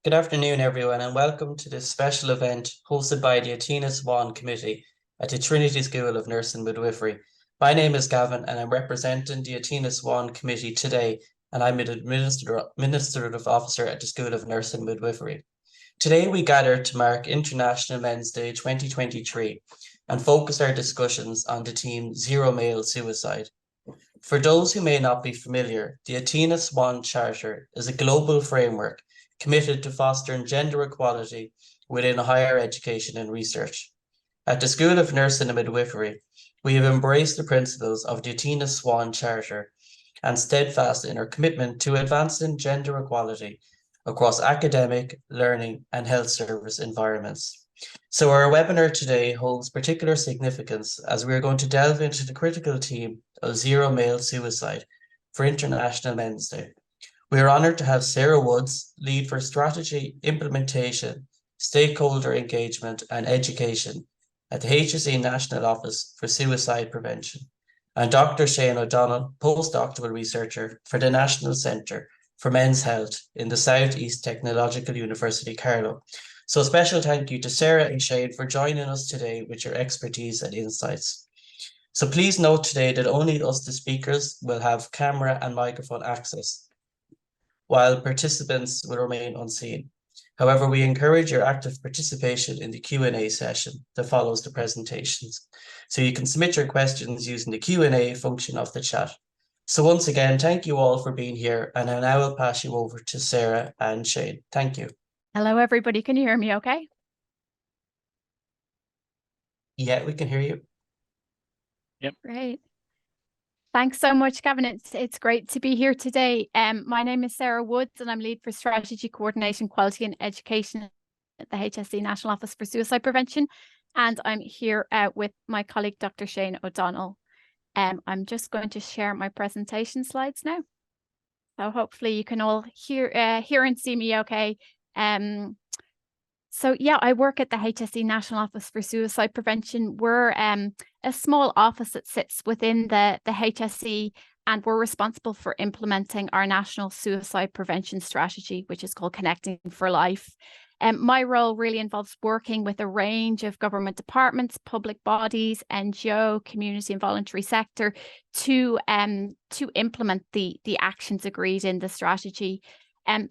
Good afternoon, everyone, and welcome to this special event hosted by the Athena Swan Committee at the Trinity School of Nursing Midwifery. My name is Gavin, and I'm representing the Athena Swan Committee today, and I'm an Administrative Officer at the School of Nursing Midwifery. Today, we gather to mark International Men's Day 2023 and focus our discussions on the theme Zero Male Suicide. For those who may not be familiar, the Athena Swan Charter is a global framework committed to fostering gender equality within higher education and research. At the School of Nursing and Midwifery, we have embraced the principles of the Athena Swan Charter and steadfast in our commitment to advancing gender equality across academic, learning, and health service environments. So our webinar today holds particular significance as we are going to delve into the critical theme of zero male suicide for International Men's Day. We are honoured to have Sarah Woods, lead for strategy, implementation, stakeholder engagement and education at the HSE National Office for Suicide Prevention, and Dr. Shane O'Donnell, postdoctoral researcher for the National Centre for Men's Health in the South East Technological University, Carlow. So a special thank you to Sarah and Shane for joining us today with your expertise and insights. So please note today that only us, the speakers, will have camera and microphone access, while participants will remain unseen. However, we encourage your active participation in the Q&A session that follows the presentations. So you can submit your questions using the Q&A function of the chat. So once again, thank you all for being here, and I now will pass you over to Sarah and Shane. Thank you. Hello, everybody. Can you hear me okay? Yeah, we can hear you. Yep. Great. Thanks so much, Gavin. It's great to be here today. My name is Sarah Woods, and I'm lead for strategy, coordination, quality and education at the HSE National Office for Suicide Prevention. And I'm here with my colleague, Dr. Shane O'Donnell. I'm just going to share my presentation slides now. So hopefully you can all hear and see me okay. So yeah, I work at the HSE National Office for Suicide Prevention. We're a small office that sits within the HSE, and we're responsible for implementing our national suicide prevention strategy, which is called Connecting for Life. My role really involves working with a range of government departments, public bodies, NGO, community and voluntary sector to implement the actions agreed in the strategy.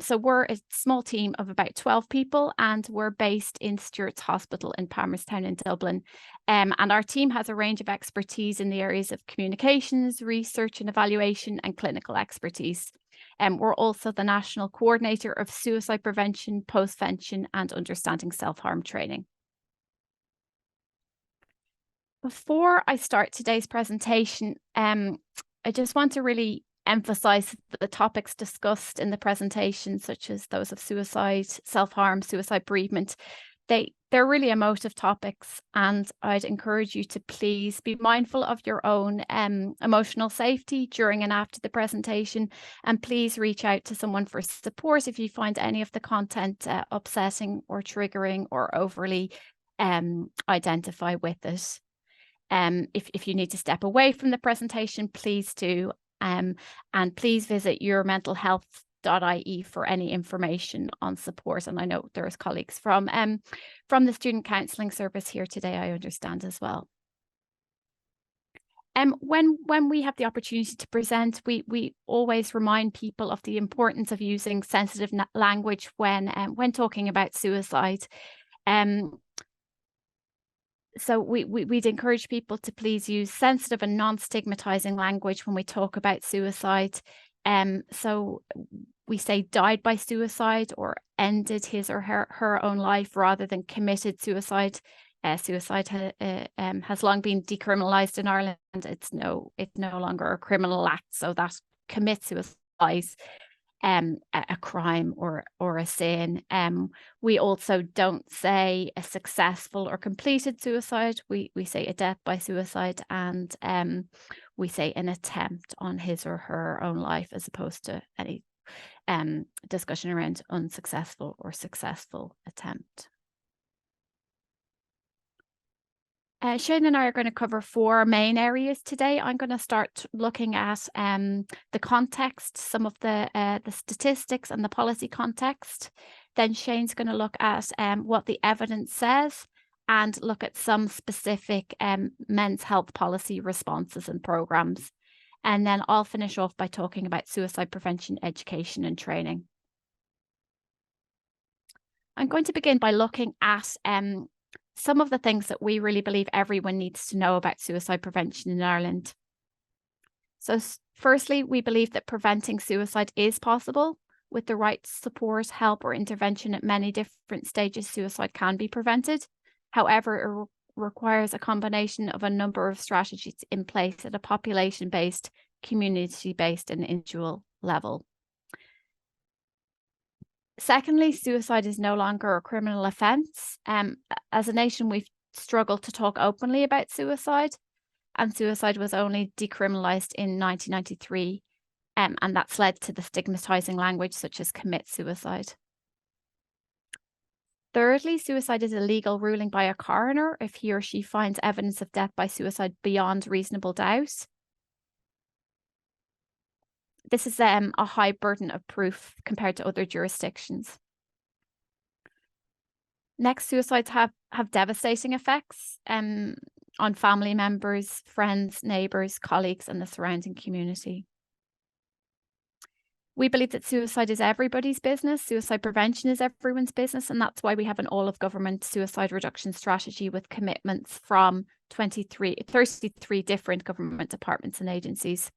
So we're a small team of about 12 people, and we're based in Stewart's Hospital in Palmerstown in Dublin. And our team has a range of expertise in the areas of communications, research and evaluation, and clinical expertise. We're also the National Coordinator of Suicide Prevention, Postvention and Understanding Self-Harm Training. Before I start today's presentation, I just want to really emphasize the topics discussed in the presentation, such as those of suicide, self-harm, suicide bereavement. They're really emotive topics, and I'd encourage you to please be mindful of your own emotional safety during and after the presentation, and please reach out to someone for support if you find any of the content upsetting or triggering or overly identify with it. If you need to step away from the presentation, please do. And please visit yourmentalhealth.ie for any information on support. And I know there's colleagues from the Student Counselling Service here today, I understand as well. When we have the opportunity to present, we always remind people of the importance of using sensitive language when talking about suicide. So we'd encourage people to please use sensitive and non-stigmatizing language when we talk about suicide. So we say died by suicide or ended his or her own life rather than committed suicide. Suicide has long been decriminalized in Ireland. It's no longer a criminal act. So that commit suicide a crime or a sin. We also don't say a successful or completed suicide. We say a death by suicide, and we say an attempt on his or her own life, as opposed to any discussion around unsuccessful or successful attempt. Shane and I are going to cover four main areas today. I'm going to start looking at the context, some of the statistics and the policy context. Then Shane's going to look at what the evidence says and look at some specific men's health policy responses and programs. And then I'll finish off by talking about suicide prevention, education and training. I'm going to begin by looking at some of the things that we really believe everyone needs to know about suicide prevention in Ireland. So firstly, we believe that preventing suicide is possible. With the right support, help or intervention at many different stages, suicide can be prevented. However, it requires a combination of a number of strategies in place at a population-based, community-based and individual level. Secondly, suicide is no longer a criminal offence. As a nation, we've struggled to talk openly about suicide, and suicide was only decriminalised in 1993, and that's led to the stigmatising language such as commit suicide. Thirdly, suicide is a legal ruling by a coroner if he or she finds evidence of death by suicide beyond reasonable doubt. This is a high burden of proof compared to other jurisdictions. Next, suicides have devastating effects on family members, friends, neighbours, colleagues, and the surrounding community. We believe that suicide is everybody's business. Suicide prevention is everyone's business, and that's why we have an all-of-government suicide reduction strategy with commitments from 33 different government departments and agencies.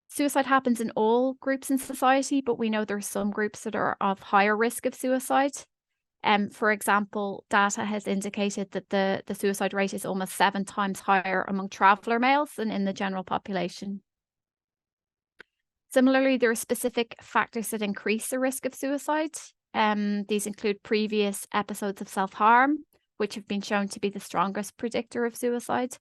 Suicide happens in all groups in society, but we know there are some groups that are of higher risk of suicide. For example, data has indicated that the suicide rate is almost 7 times higher among traveller males than in the general population. Similarly, there are specific factors that increase the risk of suicide. These include previous episodes of self-harm, which have been shown to be the strongest predictor of suicide.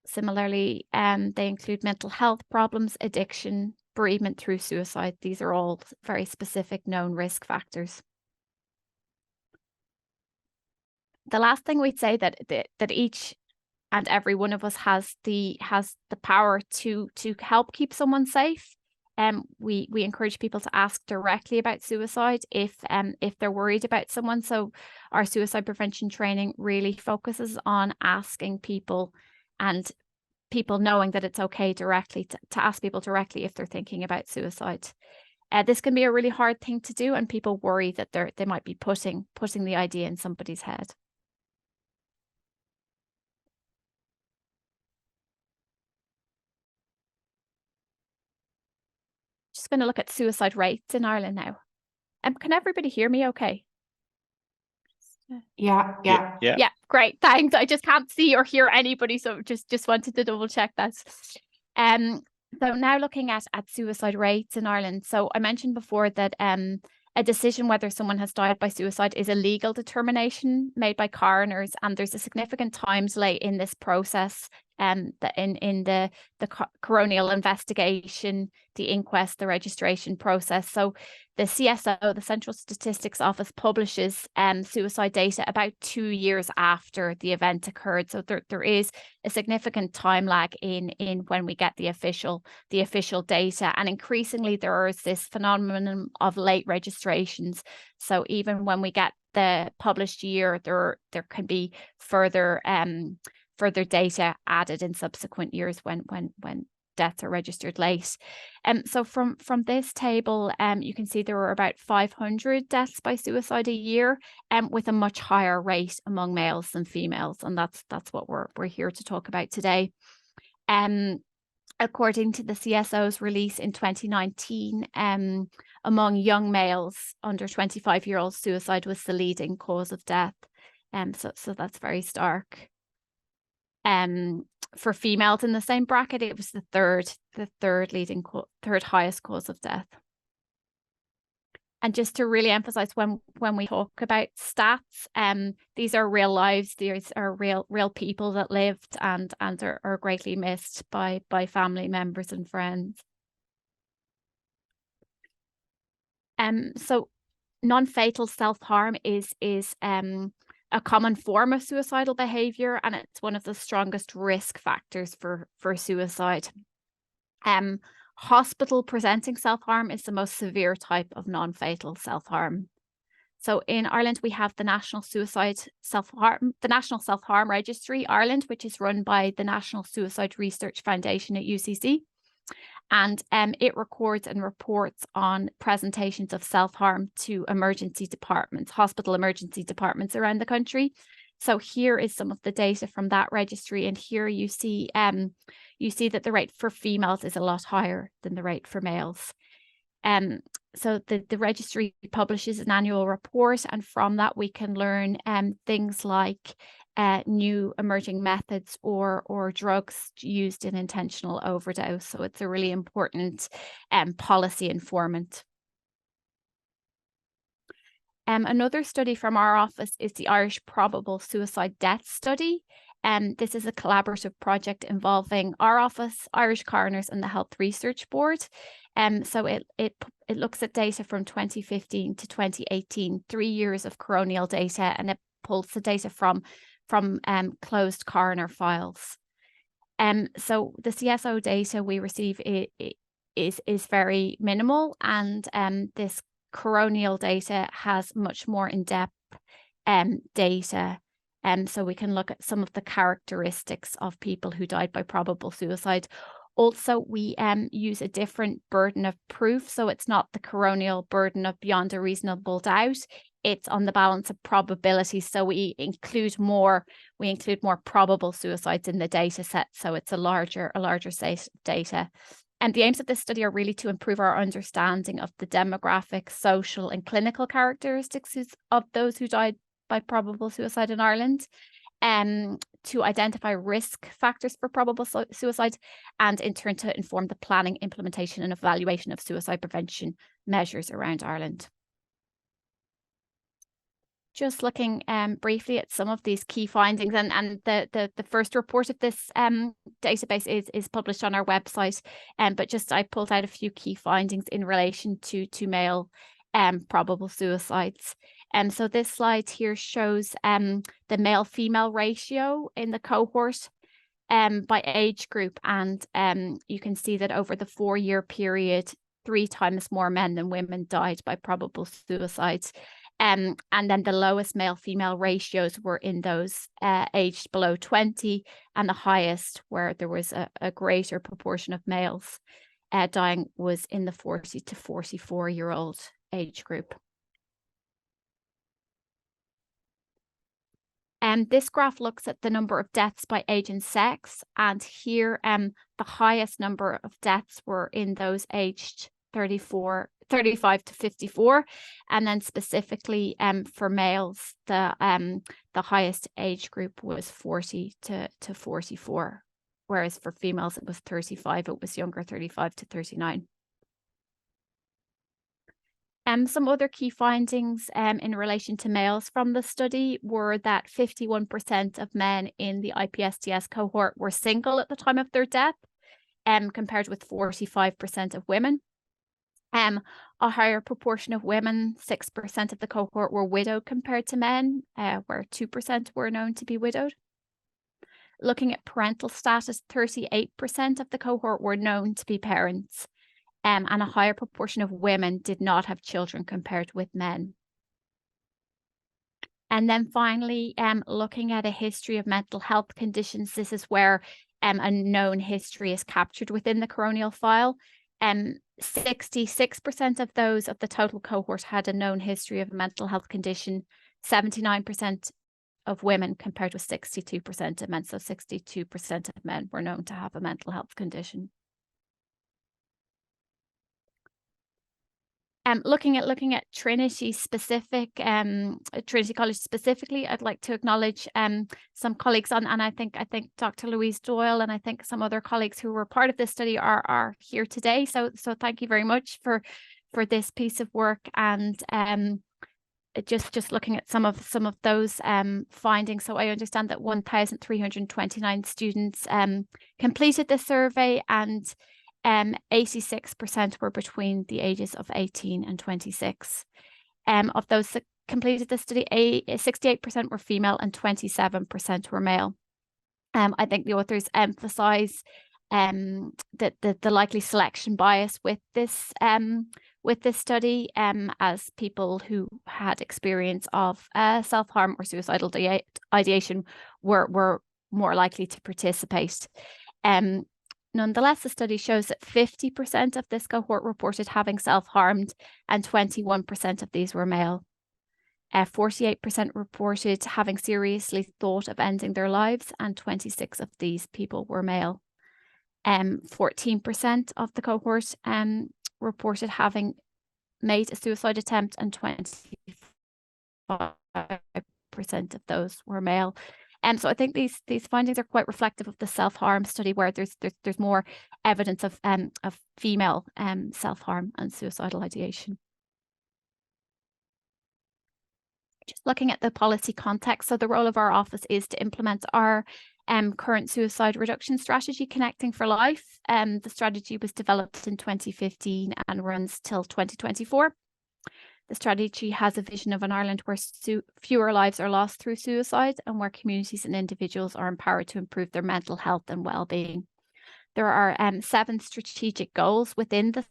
Similarly, they include mental health problems, addiction, bereavement through suicide. These are all very specific known risk factors. The last thing we'd say that each and every one of us has the power to help keep someone safe. We encourage people to ask directly about suicide if they're worried about someone. So our suicide prevention training really focuses on asking people and people knowing that it's okay directly to ask people directly if they're thinking about suicide. This can be a really hard thing to do, and people worry that they might be putting the idea in somebody's head. Just going to look at suicide rates in Ireland now. Can everybody hear me okay? Yeah, great, thanks. I just can't see or hear anybody, so just wanted to double check that. So now looking at suicide rates in Ireland. So I mentioned before that a decision whether someone has died by suicide is a legal determination made by coroners, and there's a significant time delay in this process. In the coronial investigation, the inquest, the registration process. So the CSO, the Central Statistics Office, publishes suicide data about 2 years after the event occurred. So there is a significant time lag in when we get the official data, and increasingly there is this phenomenon of late registrations. So even when we get the published year, there can be further data added in subsequent years when deaths are registered late. So from this table, you can see there were about 500 deaths by suicide a year, with a much higher rate among males than females, and that's what we're here to talk about today. According to the CSO's release in 2019, among young males under 25-year-olds, suicide was the leading cause of death. So that's very stark. For females in the same bracket, it was the third highest cause of death. And just to really emphasize, when we talk about stats, these are real lives. These are real people that lived and are greatly missed by family members and friends. So non-fatal self-harm is a common form of suicidal behaviour, and it's one of the strongest risk factors for suicide. Hospital presenting self-harm is the most severe type of non-fatal self-harm. So in Ireland, we have the National Self-Harm Registry Ireland, which is run by the National Suicide Research Foundation at UCC. And it records and reports on presentations of self-harm to emergency departments, hospital emergency departments around the country. So here is some of the data from that registry, and here you see that the rate for females is a lot higher than the rate for males. So the registry publishes an annual report, and from that we can learn things like new emerging methods or drugs used in intentional overdose. So it's a really important policy informant. Another study from our office is the Irish Probable Suicide Death Study. This is a collaborative project involving our office, Irish Coroners, and the Health Research Board. So it looks at data from 2015 to 2018, 3 years of coronial data, and it pulls the data from closed coroner files. So the CSO data we receive is very minimal, and this coronial data has much more in-depth data. So we can look at some of the characteristics of people who died by probable suicide. Also, we use a different burden of proof. So it's not the coronial burden of beyond a reasonable doubt. It's on the balance of probability. So we include more probable suicides in the data set. So it's a larger set of data. And the aims of this study are really to improve our understanding of the demographic, social, and clinical characteristics of those who died by probable suicide in Ireland, to identify risk factors for probable suicide, and in turn to inform the planning, implementation, and evaluation of suicide prevention measures around Ireland. Just looking briefly at some of these key findings, and the first report of this database is published on our website, but just I pulled out a few key findings in relation to male probable suicides. So this slide here shows the male-female ratio in the cohort by age group, and you can see that over the 4-year period, 3 times more men than women died by probable suicides. And then the lowest male-female ratios were in those aged below 20, and the highest, where there was a greater proportion of males dying, was in the 40 to 44-year-old age group. This graph looks at the number of deaths by age and sex, and here the highest number of deaths were in those aged 35 to 54, and then specifically for males, the highest age group was 40 to 44, whereas for females it was 35. It was younger, 35 to 39. Some other key findings in relation to males from the study were that 51% of men in the IPSTS cohort were single at the time of their death, compared with 45% of women. A higher proportion of women, 6% of the cohort, were widowed compared to men, where 2% were known to be widowed. Looking at parental status, 38% of the cohort were known to be parents, and a higher proportion of women did not have children compared with men. And then finally, looking at a history of mental health conditions, this is where a known history is captured within the coronial file. 66% of those of the total cohort had a known history of a mental health condition, 79% of women compared with 62% of men. So 62% of men were known to have a mental health condition. Looking at Trinity College specifically, I'd like to acknowledge some colleagues and I think Dr. Louise Doyle and I think some other colleagues who were part of this study are here today. So thank you very much for this piece of work, and just looking at some of those findings. So I understand that 1,329 students completed the survey, and 86% were between the ages of 18 and 26. Of those that completed the study, 68% were female and 27% were male. I think the authors emphasize the likely selection bias with this study, as people who had experience of self-harm or suicidal ideation were more likely to participate. Nonetheless, the study shows that 50% of this cohort reported having self-harmed, and 21% of these were male. 48% reported having seriously thought of ending their lives, and 26 of these people were male. 14% of the cohort reported having made a suicide attempt, and 25% of those were male. So I think these findings are quite reflective of the self-harm study, where there's more evidence of female self-harm and suicidal ideation. Just looking at the policy context, so the role of our office is to implement our current suicide reduction strategy, Connecting for Life. The strategy was developed in 2015 and runs till 2024. The strategy has a vision of an Ireland where fewer lives are lost through suicide, and where communities and individuals are empowered to improve their mental health and well-being. There are 7 strategic goals within the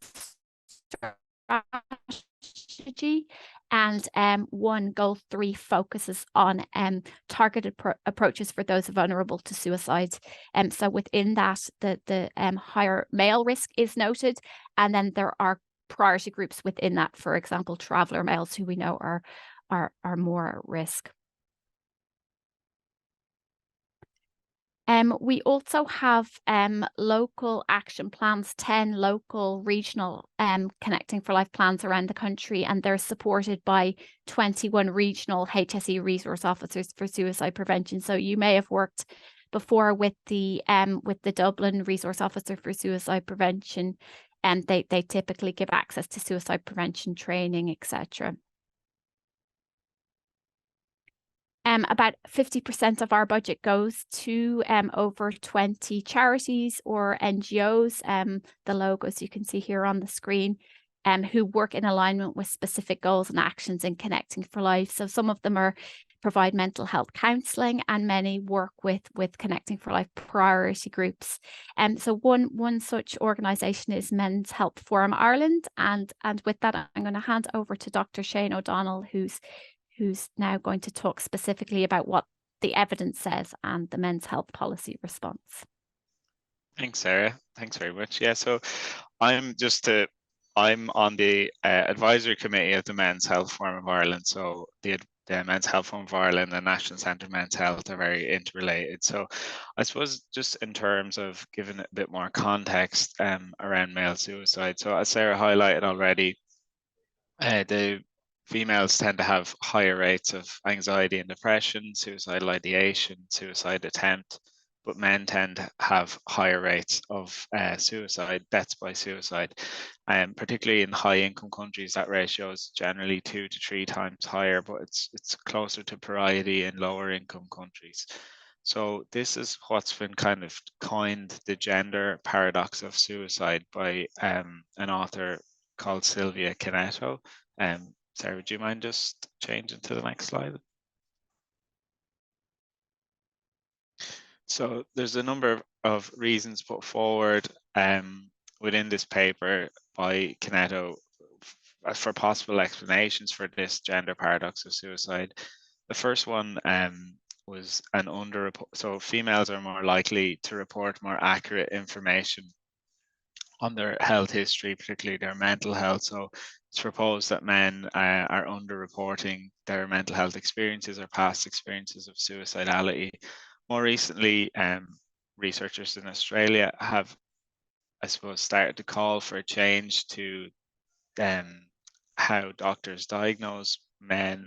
strategy, and goal 3 focuses on targeted approaches for those vulnerable to suicide. So within that, the higher male risk is noted, and then there are priority groups within that, for example, traveller males, who we know are more at risk. We also have local action plans, 10 local regional Connecting for Life plans around the country, and they're supported by 21 regional HSE resource officers for suicide prevention. So you may have worked before with the Dublin resource officer for suicide prevention, and they typically give access to suicide prevention training, etc. About 50% of our budget goes to over 20 charities or NGOs, the logos you can see here on the screen, who work in alignment with specific goals and actions in Connecting for Life. So some of them provide mental health counselling, and many work with Connecting for Life priority groups. So one such organisation is Men's Health Forum Ireland, and with that, I'm going to hand over to Dr. Shane O'Donnell, who's now going to talk specifically about what the evidence says and the men's health policy response. Thanks, Sarah. Thanks very much. Yeah, so I'm on the advisory committee of the Men's Health Forum of Ireland. So the Men's Health Forum of Ireland and National Centre of Men's Health are very interrelated. So I suppose just in terms of giving a bit more context around male suicide. So as Sarah highlighted already, the females tend to have higher rates of anxiety and depression, suicidal ideation, suicide attempt, but men tend to have higher rates of suicide, deaths by suicide. Particularly in high income countries, that ratio is generally 2 to 3 times higher, but it's closer to parity in lower income countries. So this is what's been kind of coined the gender paradox of suicide by an author called Sylvia Canetto. Sarah, would you mind just changing to the next slide? So there's a number of reasons put forward within this paper by Canetto for possible explanations for this gender paradox of suicide. The first one was an underreport. So females are more likely to report more accurate information on their health history, particularly their mental health. So it's proposed that men are underreporting their mental health experiences or past experiences of suicidality. More recently, researchers in Australia have, I suppose, started to call for a change to how doctors diagnose men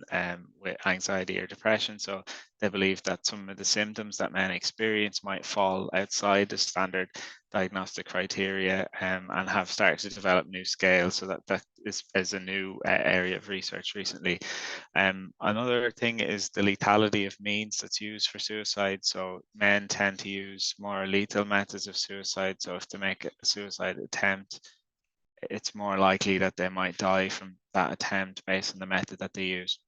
with anxiety or depression. So they believe that some of the symptoms that men experience might fall outside the standard diagnostic criteria, and have started to develop new scales. So that is a new area of research recently. Another thing is the lethality of means that's used for suicide. So men tend to use more lethal methods of suicide. So if they make a suicide attempt, it's more likely that they might die from that attempt based on the method that they use.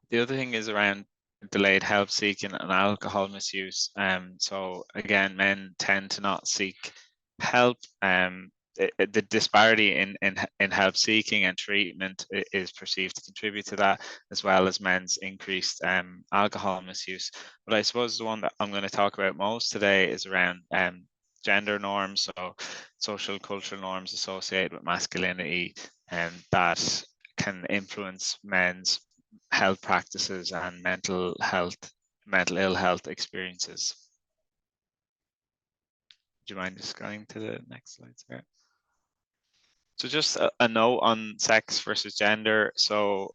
The other thing is around delayed help seeking and alcohol misuse. So again, men tend to not seek help. The disparity in help seeking and treatment is perceived to contribute to that, as well as men's increased alcohol misuse. But I suppose the one that I'm going to talk about most today is around gender norms, so social cultural norms associated with masculinity, and that can influence men's health practices and mental ill health experiences. Do you mind just going to the next slide, Sarah? So just a note on sex versus gender. So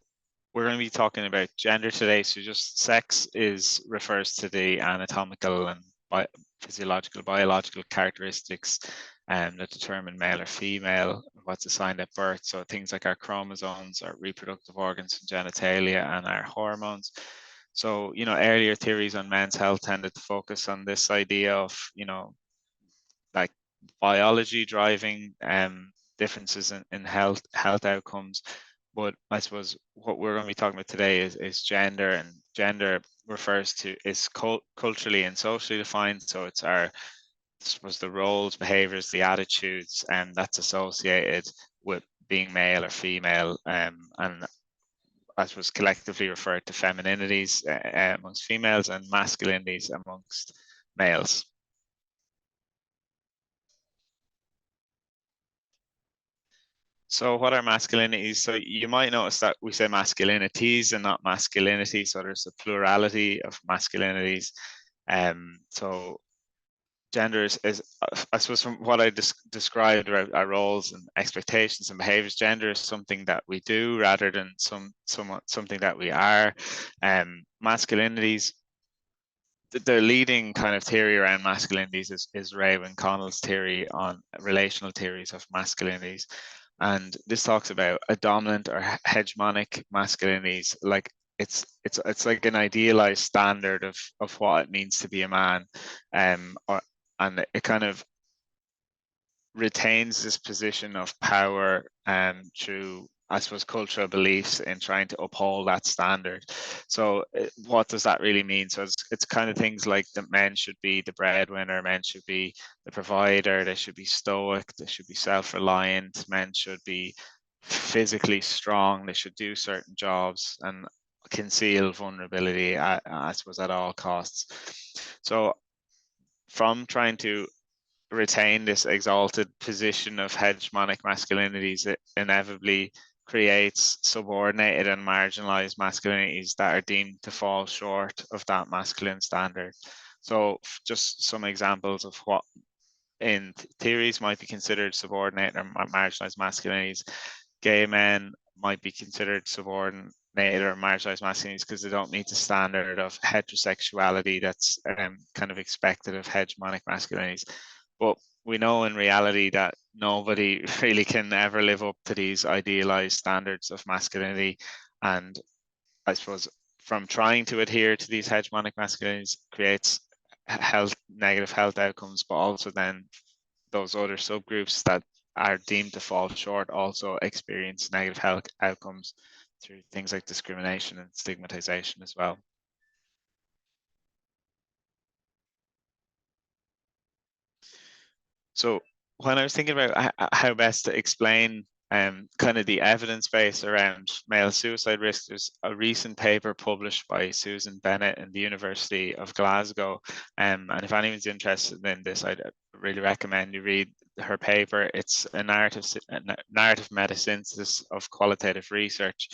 we're going to be talking about gender today. So just sex refers to the anatomical and physiological, biological characteristics that determine male or female, what's assigned at birth. So things like our chromosomes, our reproductive organs and genitalia, and our hormones. So, earlier theories on men's health tended to focus on this idea of, like biology driving differences in health outcomes. But I suppose what we're going to be talking about today is gender, and gender is culturally and socially defined. So it's the roles, behaviors, the attitudes, and that's associated with being male or female, and I suppose collectively referred to femininities amongst females and masculinities amongst males. So what are masculinities? So you might notice that we say masculinities and not masculinity. So there's a plurality of masculinities. So gender is, I suppose, from what I described about our roles and expectations and behaviors, gender is something that we do rather than something that we are. Masculinities, the leading kind of theory around masculinities is Raymond Connell's theory on relational theories of masculinities. And this talks about a dominant or hegemonic masculinities, like it's like an idealized standard of what it means to be a man, and it kind of retains this position of power through, I suppose, cultural beliefs in trying to uphold that standard. So what does that really mean? So it's kind of things like that men should be the breadwinner, men should be the provider, they should be stoic, they should be self-reliant, men should be physically strong, they should do certain jobs and conceal vulnerability, I suppose, at all costs. So from trying to retain this exalted position of hegemonic masculinities, it inevitably creates subordinated and marginalized masculinities that are deemed to fall short of that masculine standard. So just some examples of what in theories might be considered subordinate or marginalized masculinities. Gay men might be considered subordinate or marginalized masculinities because they don't meet the standard of heterosexuality that's kind of expected of hegemonic masculinities. But we know in reality that nobody really can ever live up to these idealized standards of masculinity. And I suppose from trying to adhere to these hegemonic masculinities creates negative health outcomes, but also then those other subgroups that are deemed to fall short also experience negative health outcomes through things like discrimination and stigmatization as well. So when I was thinking about how best to explain kind of the evidence base around male suicide risk, there's a recent paper published by Susan Bennett in the University of Glasgow. And if anyone's interested in this, I'd really recommend you read her paper. It's a narrative meta-synthesis of qualitative research.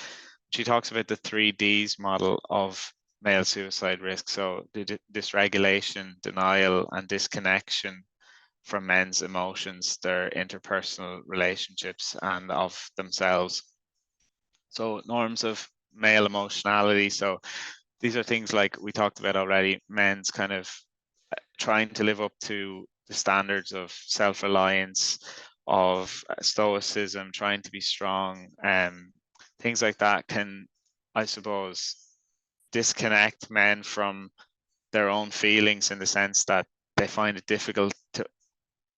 She talks about the 3Ds model of male suicide risk. So the dysregulation, denial, and disconnection from men's emotions, their interpersonal relationships, and of themselves. So norms of male emotionality. So these are things like we talked about already, men's kind of trying to live up to the standards of self-reliance, of stoicism, trying to be strong, things like that can, I suppose, disconnect men from their own feelings in the sense that they find it difficult to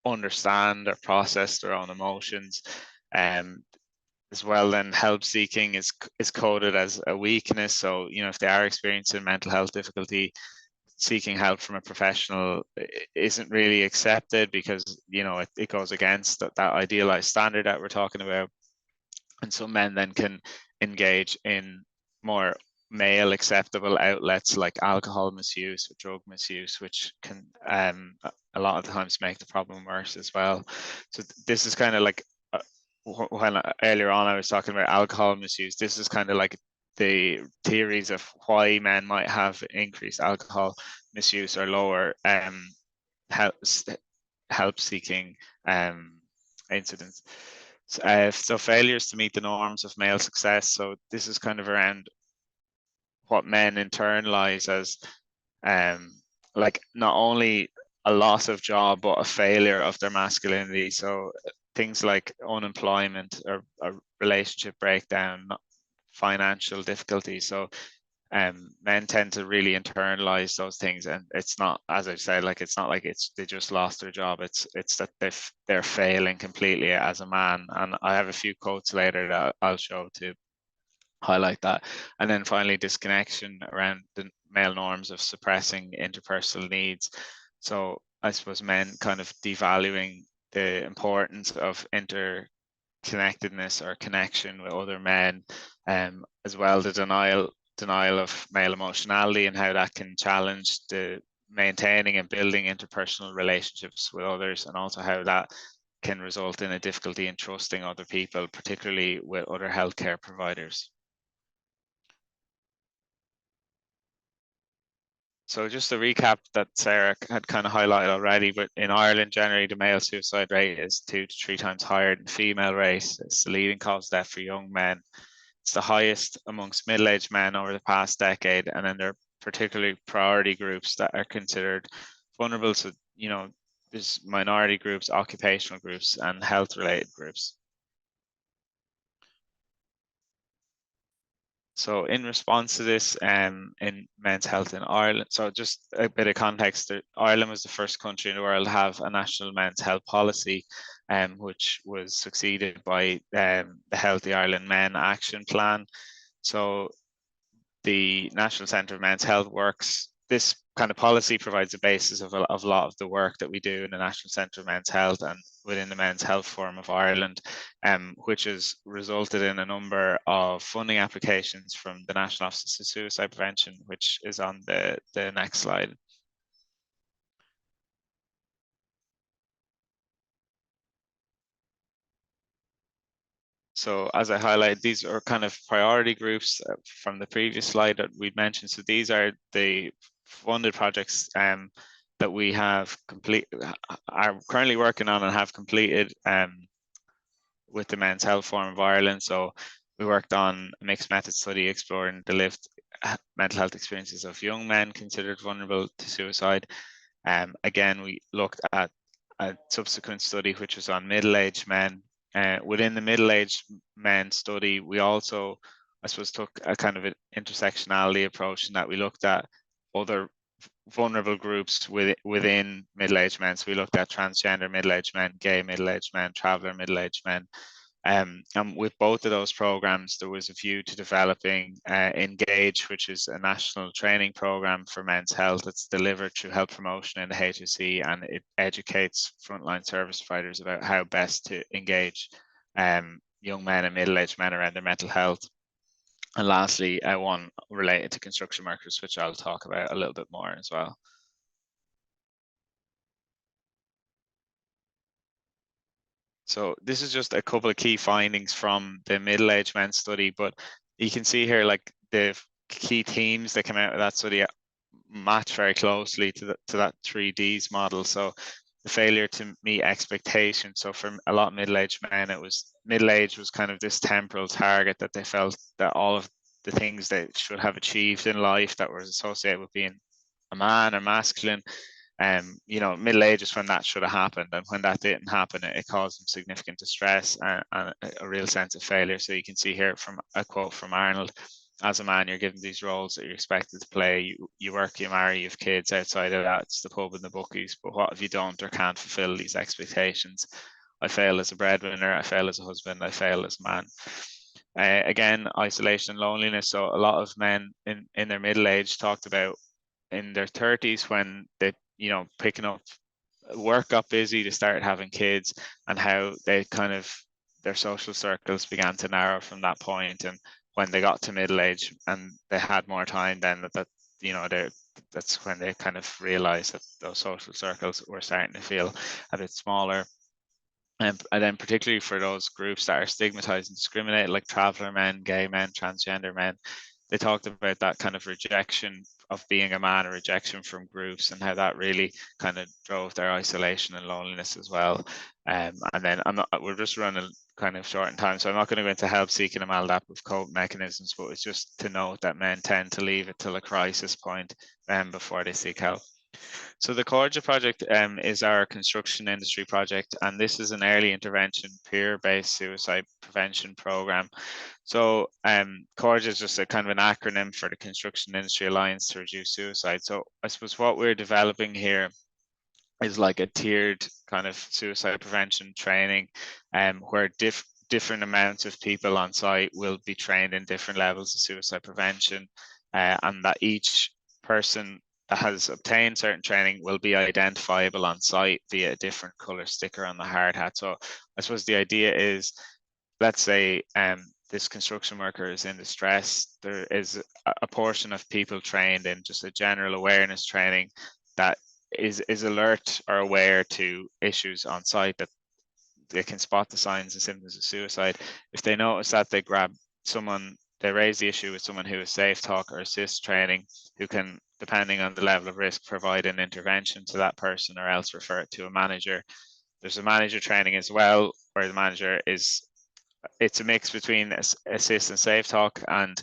understand or process their own emotions. as well, then help seeking is coded as a weakness. So, you know, if they are experiencing mental health difficulty, seeking help from a professional isn't really accepted, because, you know, it goes against that idealized standard that we're talking about. And some men then can engage in more male acceptable outlets like alcohol misuse or drug misuse, which can a lot of times make the problem worse as well. So this is kind of like when earlier on I was talking about alcohol misuse, this is kind of like the theories of why men might have increased alcohol misuse or lower help seeking incidents. So failures to meet the norms of male success. So this is kind of around what men internalize as like not only a loss of job, but a failure of their masculinity. So things like unemployment or a relationship breakdown, financial difficulties. So men tend to really internalize those things, and it's not, as I said, like it's not like they just lost their job. It's that they're failing completely as a man. And I have a few quotes later that I'll show to highlight that. And then finally, disconnection around the male norms of suppressing interpersonal needs. So I suppose men kind of devaluing the importance of interconnectedness or connection with other men, as well the denial of male emotionality and how that can challenge the maintaining and building interpersonal relationships with others, and also how that can result in a difficulty in trusting other people, particularly with other healthcare providers. So just to recap that Sarah had kind of highlighted already, but in Ireland, generally the male suicide rate is 2 to 3 times higher than the female rate. It's the leading cause of death for young men. It's the highest amongst middle-aged men over the past decade, and then there are particularly priority groups that are considered vulnerable. So, you know, there's minority groups, occupational groups, and health-related groups. So in response to this, in men's health in Ireland, so just a bit of context, Ireland was the first country in the world to have a national men's health policy, which was succeeded by the Healthy Ireland Men Action Plan. So the National Centre of Men's Health works, this kind of policy provides a basis of a lot of the work that we do in the National Centre of Men's Health and within the Men's Health Forum of Ireland, which has resulted in a number of funding applications from the National Office of Suicide Prevention, which is on the next slide. So as I highlighted, these are kind of priority groups from the previous slide that we'd mentioned. So these are the funded projects that we are currently working on and have completed with the Men's Health Forum of Ireland. So we worked on a mixed method study exploring the lived mental health experiences of young men considered vulnerable to suicide. Again, we looked at a subsequent study which was on middle-aged men. Within the middle-aged men study, we also, I suppose, took a kind of an intersectionality approach in that we looked at other vulnerable groups within middle-aged men. So we looked at transgender middle-aged men, gay middle-aged men, traveller middle-aged men. And with both of those programs, there was a view to developing Engage, which is a national training program for men's health that's delivered through health promotion in the HSE, and it educates frontline service providers about how best to engage young men and middle-aged men around their mental health. And lastly, one related to construction workers, which I'll talk about a little bit more as well. So this is just a couple of key findings from the middle-aged men study, but you can see here like the key themes that came out of that study match very closely to that 3Ds model. So the failure to meet expectations. So for a lot of middle-aged men, middle age was kind of this temporal target that they felt that all of the things they should have achieved in life that was associated with being a man or masculine, you know, middle age is when that should have happened, and when that didn't happen, it caused them significant distress and a real sense of failure. So you can see here from a quote from Arnold: "As a man, you're given these roles that you're expected to play. You work, you marry, you have kids. Outside of that, it's the pub and the bookies. But what if you don't or can't fulfill these expectations? I failed as a breadwinner, I failed as a husband, I failed as a man. Again, isolation and loneliness. So a lot of men in their middle age talked about in their 30s when they, you know, picking up work, got busy, they started having kids, and how they kind of, their social circles began to narrow from that point. And when they got to middle age and they had more time, then that you know, that's when they kind of realized that those social circles were starting to feel a bit smaller. And then particularly for those groups that are stigmatized and discriminated, like traveller men, gay men, transgender men, they talked about that kind of rejection of being a man, a rejection from groups, and how that really kind of drove their isolation and loneliness as well. And then we're just running kind of short in time, so I'm not going to go into help seeking and maladaptive coping mechanisms, but it's just to note that men tend to leave it till a crisis point before they seek help. So the Corja project is our construction industry project, and this is an early intervention peer-based suicide prevention program. So Corja is just a kind of an acronym for the Construction Industry Alliance to Reduce Suicide. So I suppose what we're developing here is like a tiered kind of suicide prevention training, where different amounts of people on site will be trained in different levels of suicide prevention, and that each person that has obtained certain training will be identifiable on site via a different color sticker on the hard hat. So I suppose the idea is, let's say this construction worker is in distress, there is a portion of people trained in just a general awareness training that is alert or aware to issues on site, that they can spot the signs and symptoms of suicide. If they notice that, they grab someone, they raise the issue with someone who is safe talk or assist training, who can, depending on the level of risk, provide an intervention to that person or else refer it to a manager. There's a manager training as well, where the manager is, it's a mix between assist and safe talk and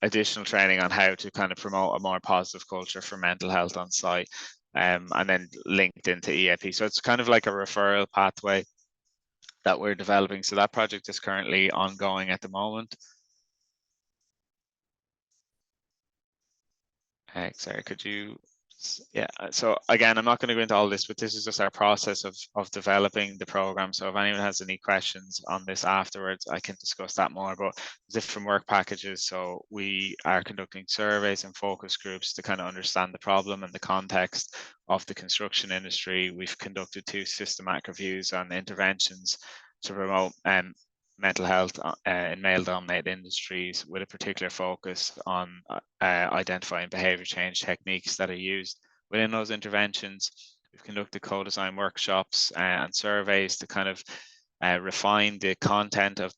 additional training on how to kind of promote a more positive culture for mental health on site, and then linked into EAP. So it's kind of like a referral pathway that we're developing. So that project is currently ongoing at the moment. Sorry, could you, yeah, so again, I'm not going to go into all this, but this is just our process of developing the program. So if anyone has any questions on this afterwards, I can discuss that more. But different work packages, so we are conducting surveys and focus groups to kind of understand the problem and the context of the construction industry. We've conducted 2 systematic reviews on interventions to promote mental health in male-dominated industries, with a particular focus on identifying behaviour change techniques that are used within those interventions. We've conducted co-design workshops and surveys to kind of refine the content of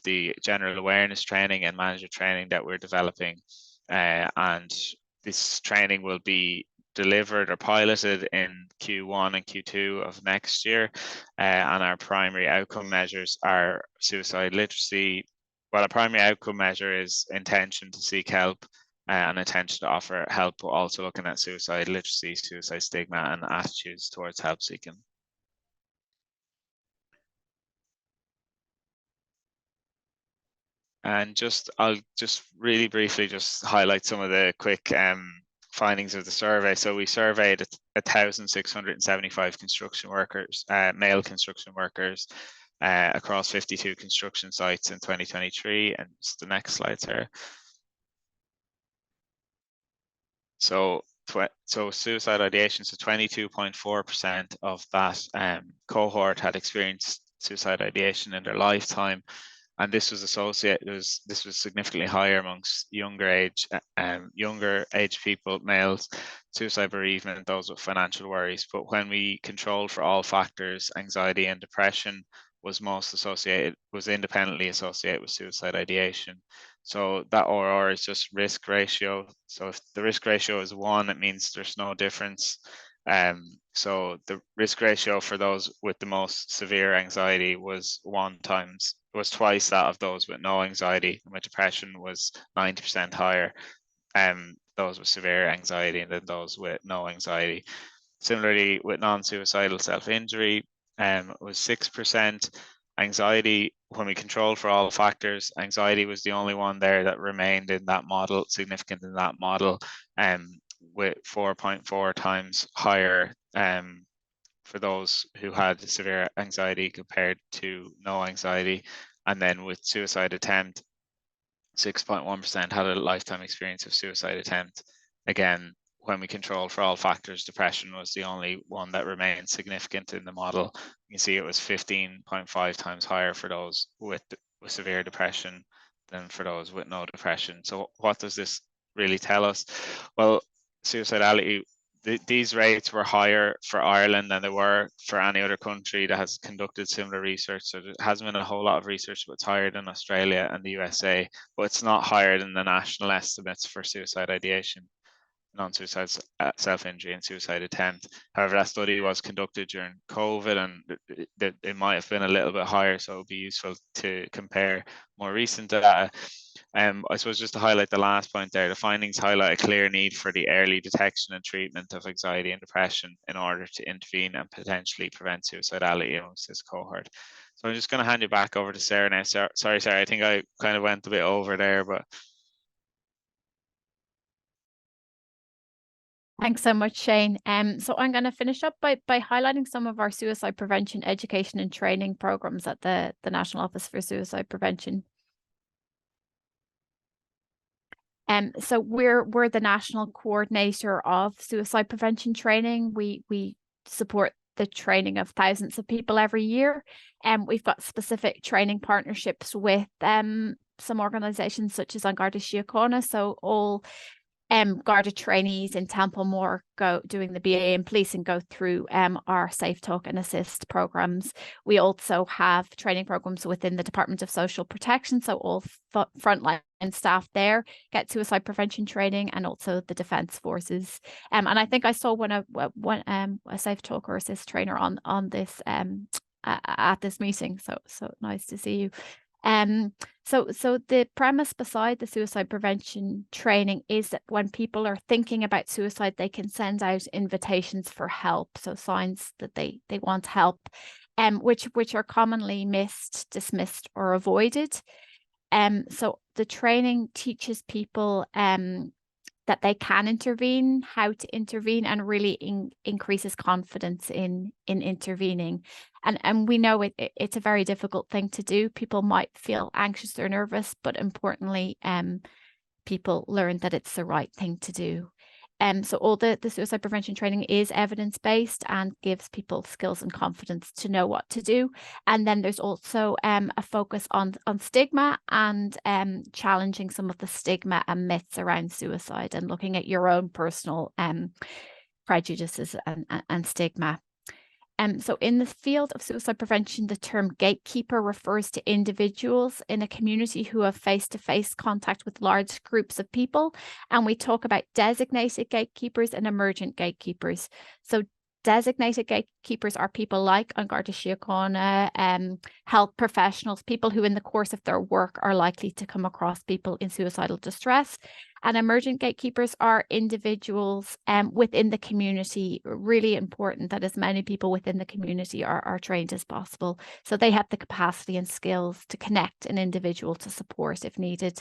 the general awareness training and manager training that we're developing, and this training will be delivered or piloted in Q1 and Q2 of next year, and our primary outcome measures are suicide literacy. Well, our primary outcome measure is intention to seek help and intention to offer help, but also looking at suicide literacy, suicide stigma, and attitudes towards help seeking. And I'll just really briefly just highlight some of the quick findings of the survey. So we surveyed 1,675 construction workers, male construction workers, across 52 construction sites in 2023. And just the next slide, Sarah. So suicide ideation, so 22.4% of that cohort had experienced suicide ideation in their lifetime. And this was associated, this was significantly higher amongst younger age people, males, suicide bereavement, those with financial worries. But when we controlled for all factors, anxiety and depression was independently associated with suicide ideation. So that ORR is just risk ratio. So if the risk ratio is 1, it means there's no difference. So the risk ratio for those with the most severe anxiety was twice that of those with no anxiety, and with depression was 90% higher, those with severe anxiety than those with no anxiety. Similarly, with non-suicidal self-injury, was 6%. Anxiety, when we controlled for all factors, anxiety was the only one there that remained in that model, significant in that model, with 4.4 times higher for those who had severe anxiety compared to no anxiety. And then with suicide attempt, 6.1% had a lifetime experience of suicide attempt. Again, when we controlled for all factors, depression was the only one that remained significant in the model. You can see it was 15.5 times higher for those with severe depression than for those with no depression. So what does this really tell us? Well, suicidality, these rates were higher for Ireland than they were for any other country that has conducted similar research. So there hasn't been a whole lot of research, but it's higher than Australia and the USA, but it's not higher than the national estimates for suicide ideation, non-suicide self-injury and suicide attempt. However, that study was conducted during COVID, and it might have been a little bit higher, so it would be useful to compare more recent data. I suppose just to highlight the last point there, the findings highlight a clear need for the early detection and treatment of anxiety and depression in order to intervene and potentially prevent suicidality amongst this cohort. So I'm just going to hand you back over to Sarah now. Sorry, Sarah, I think I kind of went a bit over there, but Thanks so much, Shane. So I'm going to finish up by highlighting some of our suicide prevention education and training programs at the National Office for Suicide Prevention. So we're the national coordinator of suicide prevention training. We support the training of thousands of people every year, and we've got specific training partnerships with some organisations such as An Garda Síochána. So all Garda trainees in Templemore go doing the BA in policing go through our Safe Talk and Assist programs. We also have training programs within the Department of Social Protection, so all frontline staff there get suicide prevention training, and also the Defence Forces. And I think I saw a Safe Talk or Assist trainer on this at this meeting. So nice to see you. So the premise beside the suicide prevention training is that when people are thinking about suicide, they can send out invitations for help, so signs that they want help, which are commonly missed, dismissed, or avoided. So the training teaches people that they can intervene, how to intervene, and really increases confidence in intervening. And we know it's a very difficult thing to do. People might feel anxious or nervous, but importantly, people learn that it's the right thing to do. So all the suicide prevention training is evidence-based and gives people skills and confidence to know what to do. And then there's also a focus on stigma and challenging some of the stigma and myths around suicide and looking at your own personal prejudices and stigma. So in the field of suicide prevention, the term gatekeeper refers to individuals in a community who have face-to-face contact with large groups of people. And we talk about designated gatekeepers and emergent gatekeepers. So designated gatekeepers are people like An Garda Síochána, health professionals, people who in the course of their work are likely to come across people in suicidal distress. And emergent gatekeepers are individuals within the community. Really important that as many people within the community are trained as possible, so they have the capacity and skills to connect an individual to support if needed.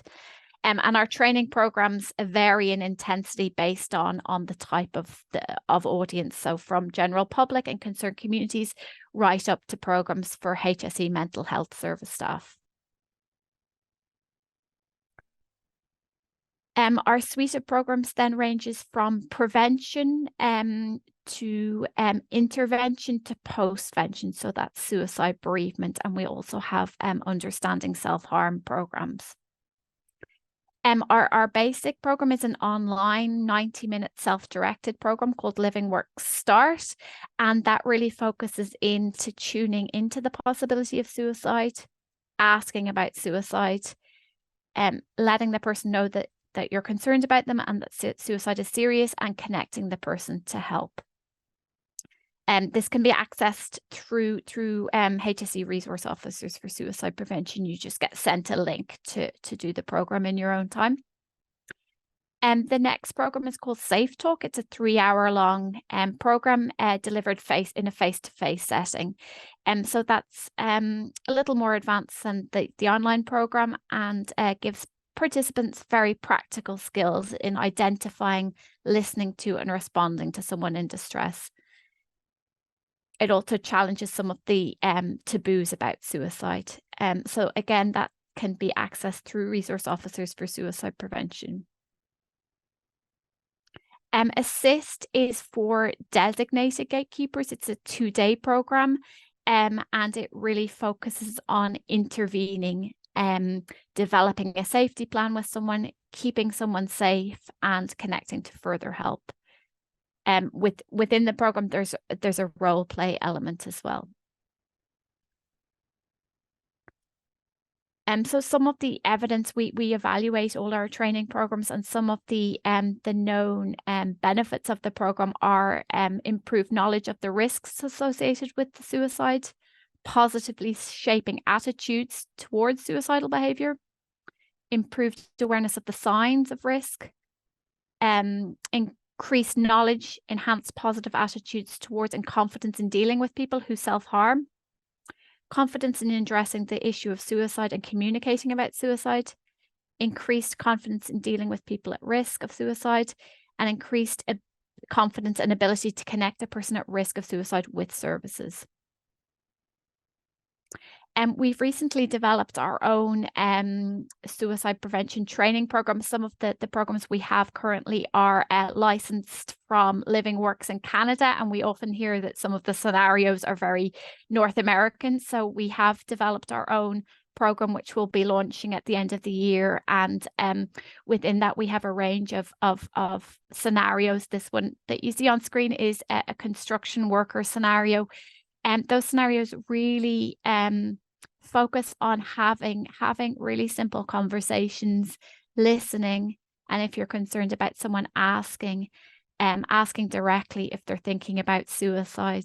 And our training programs vary in intensity based on the type of audience. So from general public and concerned communities right up to programs for HSE mental health service staff. Our suite of programs then ranges from prevention to intervention to postvention. So that's suicide bereavement. And we also have understanding self-harm programs. Our basic program is an online 90-minute self-directed program called Living Work Start. And that really focuses into tuning into the possibility of suicide, asking about suicide, letting the person know that you're concerned about them and that suicide is serious, and connecting the person to help. This can be accessed through HSE resource officers for suicide prevention. You just get sent a link to do the program in your own time. The next program is called Safe Talk. It's a 3-hour-long program delivered in a face-to-face setting. So that's a little more advanced than the online program, and gives participants very practical skills in identifying, listening to, and responding to someone in distress. it also challenges some of the taboos about suicide. So again, that can be accessed through resource officers for suicide prevention. Assist is for designated gatekeepers. It's a 2-day program, and it really focuses on intervening, developing a safety plan with someone, keeping someone safe, and connecting to further help. Within the program, there's a role play element as well. So some of the evidence, we evaluate all our training programs, and some of the known benefits of the program are improved knowledge of the risks associated with the suicide, positively shaping attitudes towards suicidal behavior, improved awareness of the signs of risk, increased knowledge, enhanced positive attitudes towards and confidence in dealing with people who self-harm, confidence in addressing the issue of suicide and communicating about suicide, increased confidence in dealing with people at risk of suicide, and increased confidence and ability to connect a person at risk of suicide with services. We've recently developed our own suicide prevention training program. Some of the programs we have currently are licensed from Living Works in Canada, and we often hear that some of the scenarios are very North American. So we have developed our own program, which we'll be launching at the end of the year. And within that, we have a range of scenarios. This one that you see on screen is a construction worker scenario. And those scenarios really focus on having really simple conversations, listening, and if you're concerned about someone asking directly if they're thinking about suicide.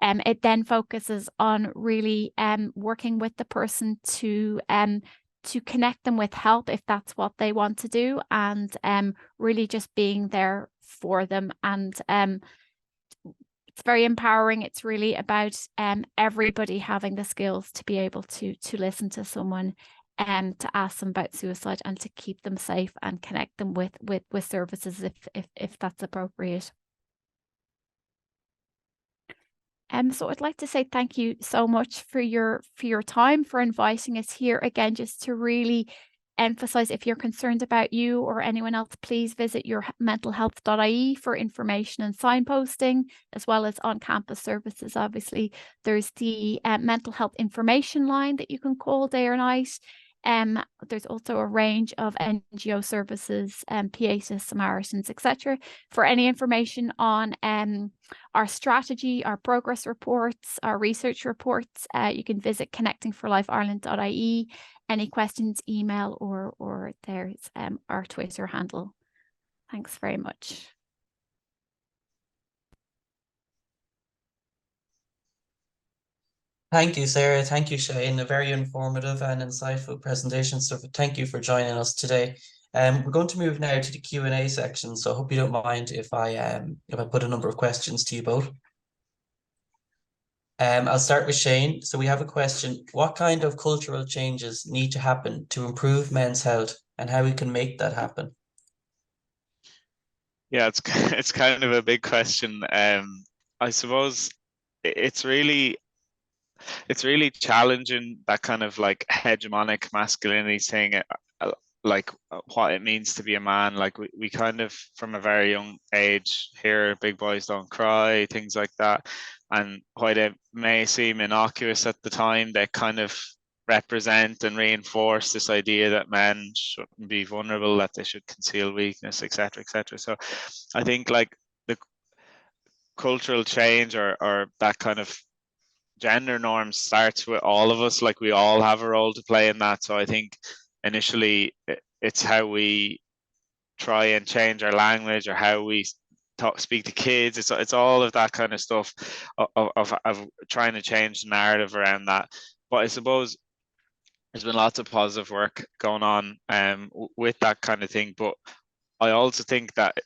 It then focuses on really working with the person to connect them with help if that's what they want to do, and really just being there for them. And it's very empowering. It's really about everybody having the skills to be able to listen to someone, to ask them about suicide, and to keep them safe and connect them with services if that's appropriate. So I'd like to say thank you so much for your time, for inviting us here again, just to really emphasize, if you're concerned about you or anyone else, please visit your mentalhealth.ie for information and signposting, as well as on-campus services. Obviously, there's the mental health information line that you can call day or night. There's also a range of NGO services, Pietas, Samaritans, etc. For any information on our strategy, our progress reports, our research reports, you can visit connectingforlifeireland.ie. Any questions, email, or there's our Twitter handle. Thanks very much. Thank you, Sarah. Thank you, Shane. A very informative and insightful presentation. So thank you for joining us today. We're going to move now to the Q&A section. So I hope you don't mind if I put a number of questions to you both. I'll start with Shane. So we have a question: what kind of cultural changes need to happen to improve men's health, and how we can make that happen? Yeah, it's kind of a big question. I suppose it's really challenging that kind of like hegemonic masculinity thing, like what it means to be a man. Like we kind of, from a very young age, hear big boys don't cry, things like that. And while they may seem innocuous at the time, they kind of represent and reinforce this idea that men shouldn't be vulnerable, that they should conceal weakness, etc., etc. So I think like the cultural change or that kind of gender norms starts with all of us. Like we all have a role to play in that. So I think initially it's how we try and change our language, or how we speak to kids. It's all of that kind of stuff of trying to change the narrative around that. But I suppose there's been lots of positive work going on with that kind of thing. But I also think that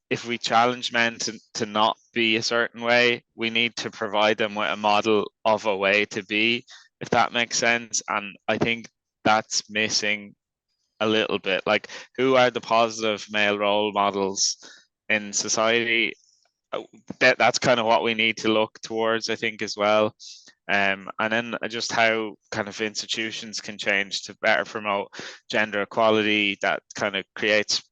if we challenge men to not be a certain way, we need to provide them with a model of a way to be, if that makes sense. And I think that's missing a little bit. Like, who are the positive male role models in society? that's kind of what we need to look towards, I think, as well. And then just how kind of institutions can change to better promote gender equality. That kind of creates,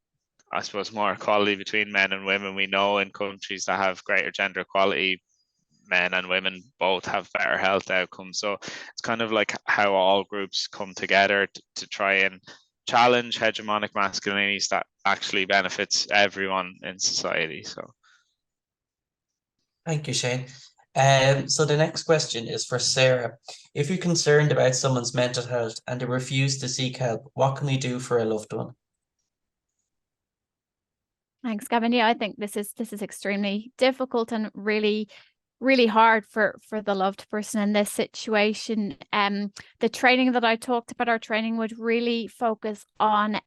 I suppose, more equality between men and women. We know in countries that have greater gender equality, men and women both have better health outcomes. So it's kind of like how all groups come together to try and challenge hegemonic masculinities that actually benefits everyone in society. So Thank you, Shane. So the next question is for Sarah. If you're concerned about someone's mental health and they refuse to seek help, what can we do for a loved one? Thanks, Gavin. Yeah, I think this is extremely difficult and really hard for the loved person in this situation. The training that I talked about, our training would really focus on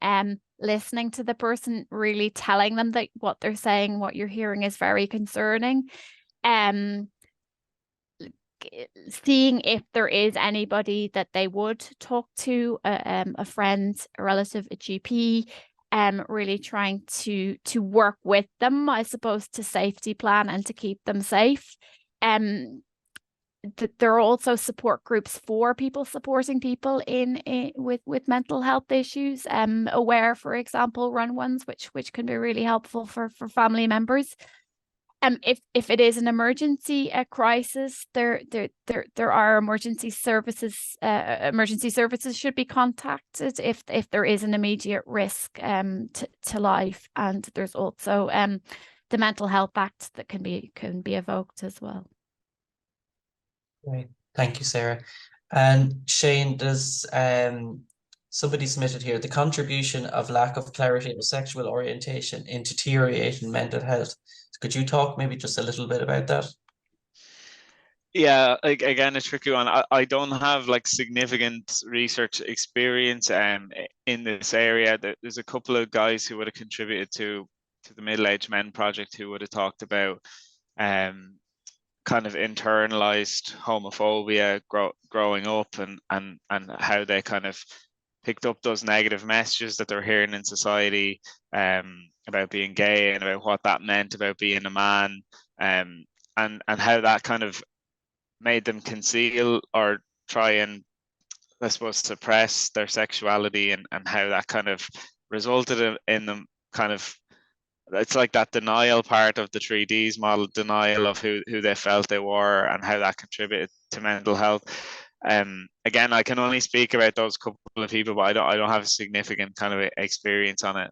listening to the person, really telling them that what they're saying, what you're hearing is very concerning. Seeing if there is anybody that they would talk to, a friend, a relative, a GP, really trying to work with them, I suppose, to safety plan and to keep them safe. There are also support groups for people supporting people with mental health issues. Aware, for example, run ones, which can be really helpful for family members. If it is an emergency, a crisis, there are emergency services. Emergency services should be contacted if there is an immediate risk to life, and there's also the Mental Health Act that can be evoked as well. Great, thank you, Sarah. And Shane, does somebody submitted here the contribution of lack of clarity of sexual orientation in deteriorating mental health? Could you talk maybe just a little bit about that? Yeah, like, again, a tricky one. I don't have like significant research experience in this area. There's a couple of guys who would have contributed to the Middle-Aged Men Project who would have talked about kind of internalized homophobia growing up and how they kind of picked up those negative messages that they're hearing in society about being gay and about what that meant about being a man, and how that kind of made them conceal or try and, I suppose, suppress their sexuality, and how that kind of resulted in them kind of, it's like that denial part of the 3Ds model, denial of who they felt they were and how that contributed to mental health. Again, I can only speak about those couple of people, but I don't have a significant kind of experience on it.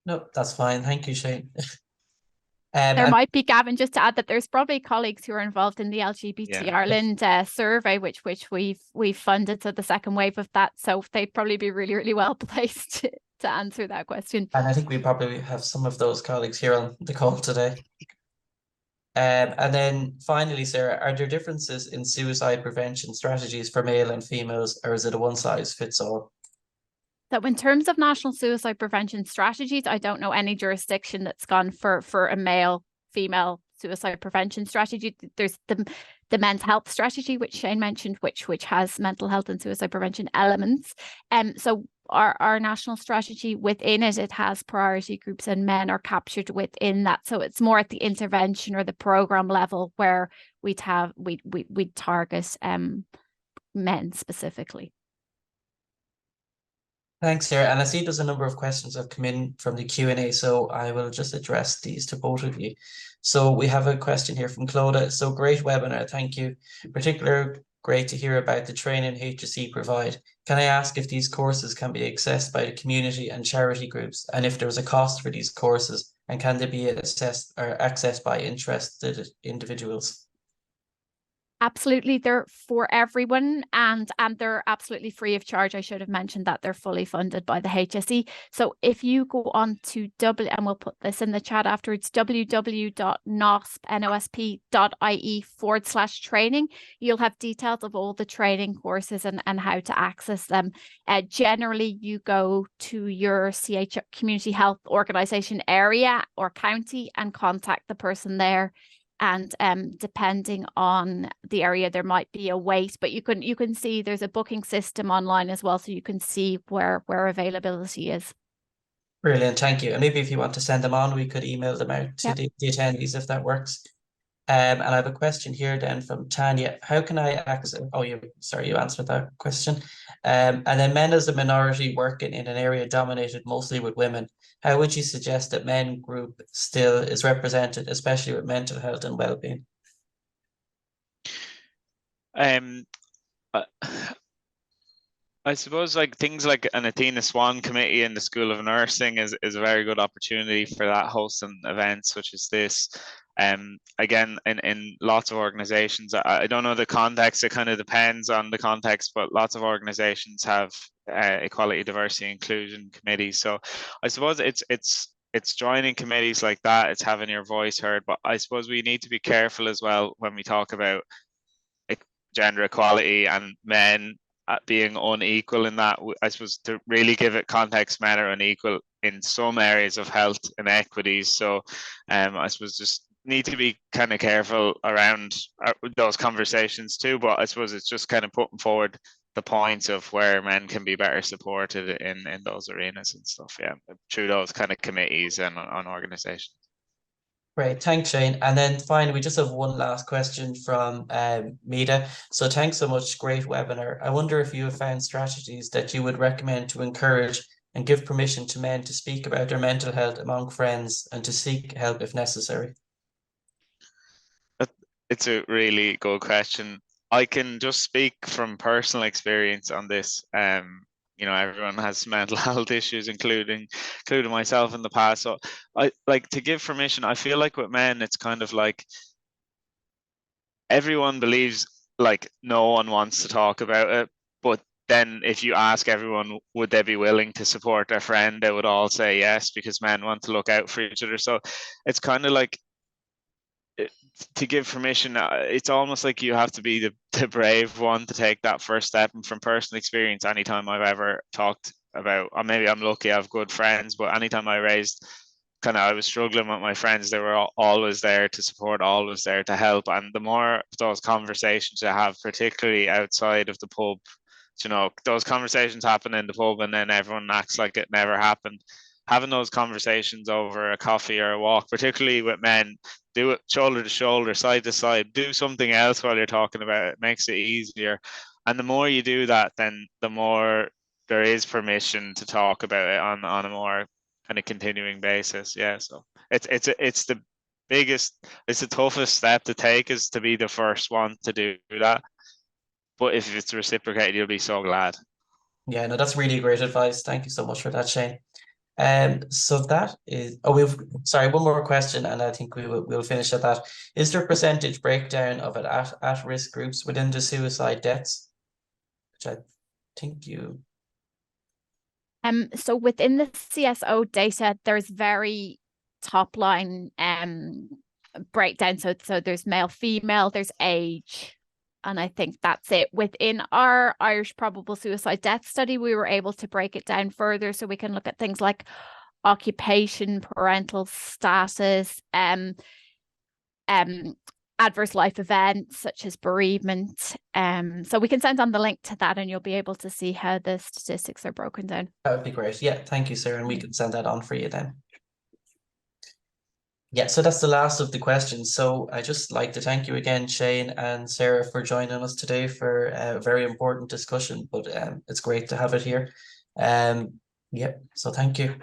No, that's fine. Thank you, Shane. There might be, Gavin, just to add that there's probably colleagues who are involved in the LGBT Ireland survey, which we've funded, so the second wave of that. So they'd probably be really well placed to answer that question. And I think we probably have some of those colleagues here on the call today. And then finally, Sarah, are there differences in suicide prevention strategies for male and females, or is it a one size fits all? So in terms of national suicide prevention strategies, I don't know any jurisdiction that's gone for a male-female suicide prevention strategy. There's the men's health strategy, which Shane mentioned, which has mental health and suicide prevention elements. So our national strategy, within it has priority groups, and men are captured within that. So it's more at the intervention or the program level where we'd target men specifically. Thanks, Sarah. And I see there's a number of questions that have come in from the Q&A, so I will just address these to both of you. So we have a question here from Clodagh. So great webinar, thank you. Particularly great to hear about the training HSE provide. Can I ask if these courses can be accessed by the community and charity groups, and if there's a cost for these courses, and can they be assessed or accessed by interested individuals? Absolutely, they're for everyone, and they're absolutely free of charge. I should have mentioned that they're fully funded by the HSE. So if you go on to and we'll put this in the chat afterwards, www.nosp.ie/training, you'll have details of all the training courses and how to access them. Generally, you go to your community health organisation area or county and contact the person there. And depending on the area, there might be a wait, but you can see there's a booking system online as well, so you can see where availability is. Brilliant, thank you. And maybe if you want to send them on, we could email them out to Yep. the attendees if that works. And I have a question here then from Tanya. How can I access, oh, you answered that question. And then men as a minority working in an area dominated mostly with women. How would you suggest that men group still is represented, especially with mental health and well-being? Uh, I suppose like things like an Athena Swan committee in the School of Nursing is a very good opportunity for that, hosting events such as this. Again, in lots of organizations, I don't know the context, it kind of depends on the context, but lots of organizations have equality, diversity, inclusion committees. So I suppose it's joining committees like that, it's having your voice heard, but I suppose we need to be careful as well when we talk about gender equality and men being unequal in that. I suppose to really give it context, men are unequal in some areas of health inequities. So I suppose just need to be kind of careful around those conversations too. But I suppose it's just kind of putting forward the points of where men can be better supported in those arenas and stuff. Yeah, through those kind of committees and on organizations. Great, thanks, Shane. And then finally, we just have one last question from Mida. So thanks so much, great webinar. I wonder if you have found strategies that you would recommend to encourage and give permission to men to speak about their mental health among friends and to seek help if necessary. It's a really good question. I can just speak from personal experience on this. Everyone has mental health issues, including myself in the past. So I like to give permission. I feel like with men, it's kind of like everyone believes like no one wants to talk about it. But then if you ask everyone, would they be willing to support their friend? They would all say yes, because men want to look out for each other. So it's kind of like, to give permission, it's almost like you have to be the brave one to take that first step. And from personal experience, anytime I've ever talked about, or maybe I'm lucky I have good friends, but anytime I was struggling with my friends, they were always there to support, always there to help. And the more those conversations I have, particularly outside of the pub, those conversations happen in the pub and then everyone acts like it never happened. Having those conversations over a coffee or a walk, particularly with men, do it shoulder to shoulder, side to side, do something else while you're talking about it. It makes it easier. And the more you do that, then the more there is permission to talk about it on a more kind of continuing basis. Yeah. So it's the biggest, it's the toughest step to take, is to be the first one to do that. But if it's reciprocated, you'll be so glad. Yeah, no, that's really great advice. Thank you so much for that, Shane. So that is, one more question, and I think we'll finish at that. Is there a percentage breakdown of it at risk groups within the suicide deaths? Which I think you. So within the CSO data, there's very top line breakdown. So there's male, female, there's age. And I think that's it. Within our Irish probable suicide death study, we were able to break it down further, so we can look at things like occupation, parental status, adverse life events such as bereavement. So we can send on the link to that and you'll be able to see how the statistics are broken down. That would be great. Yeah, thank you, Sarah. And we can send that on for you then. Yeah, so that's the last of the questions. So I just like to thank you again, Shane and Sarah, for joining us today for a very important discussion, but it's great to have it here. Yeah, so thank you.